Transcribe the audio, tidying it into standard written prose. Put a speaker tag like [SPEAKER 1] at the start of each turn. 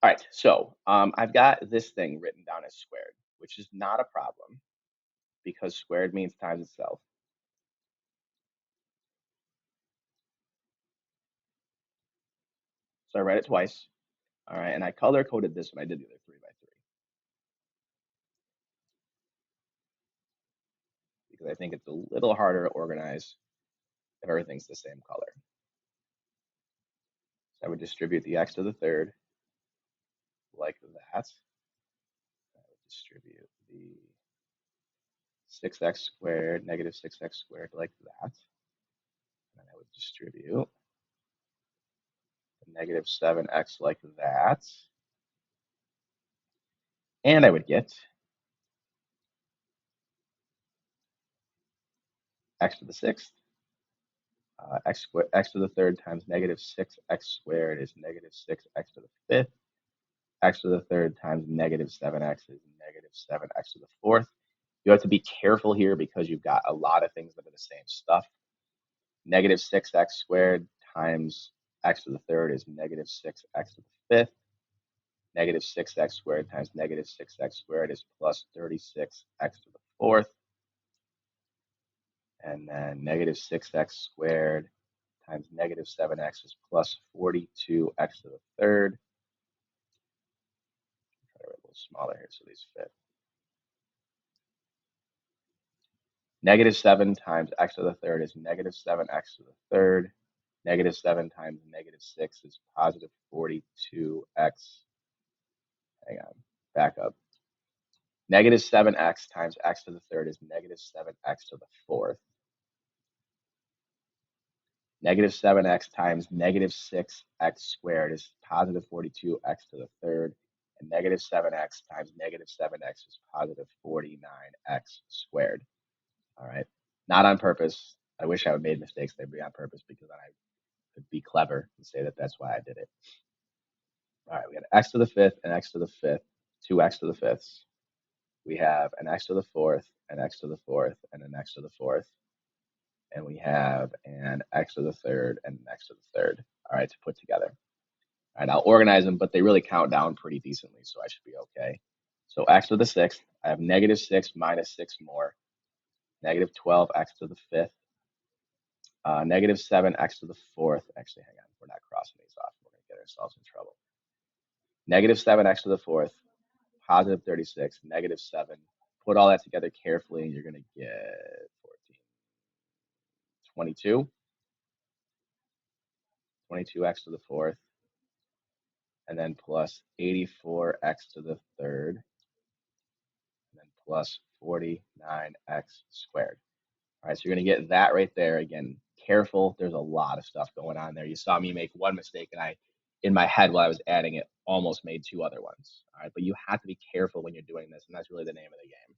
[SPEAKER 1] All right, so I've got this thing written down as squared, which is not a problem because squared means times itself. So I read it twice. All right, and I color coded this when I did the other 3 by 3 because I think it's a little harder to organize if everything's the same color. So I would distribute the x to the third like that. I would distribute the 6x squared, negative 6x squared like that. And I would distribute the negative 7x like that. And I would get x to the sixth. X to the third times negative 6x squared is negative 6x to the fifth. X to the third times negative 7x is negative 7x to the fourth. You have to be careful here because you've got a lot of things that are the same stuff. Negative 6x squared times x to the third is negative 6x to the fifth. Negative 6x squared times negative 6x squared is plus 36x to the fourth. And then negative 6x squared times negative 7x is plus 42x to the third. Try to write a little smaller here so these fit. Negative 7 times x to the third is negative 7x to the third. Negative 7 times negative 6 is positive 42x. Hang on, back up. Negative 7x times x to the third is negative 7x to the fourth. Negative 7x times negative 6x squared is positive 42x to the third. And negative 7x times negative 7x is positive 49x squared. All right. Not on purpose. I wish I would have made mistakes. They'd be on purpose because then I could be clever and say that that's why I did it. All right. We got x to the fifth and x to the fifth, 2x to the fifths. We have an x to the fourth, an x to the fourth, and an x to the fourth. And we have an x to the third and an x to the third. All right, to put together. All right, I'll organize them, but they really count down pretty decently, so I should be okay. So x to the sixth, I have negative 6 minus 6 more, negative 12x to the fifth, negative 7x to the fourth. Actually, hang on, we're not crossing these off. We're going to get ourselves in trouble. Negative 7x to the fourth, positive 36, negative 7. Put all that together carefully, and you're going to get 14, 22. 22x to the fourth, and then plus 84x to the third, and then plus 49x squared. All right, so you're going to get that right there. Again, careful. There's a lot of stuff going on there. You saw me make one mistake, and in my head, while I was adding it, almost made two other ones. All right, but you have to be careful when you're doing this, and that's really the name of the game.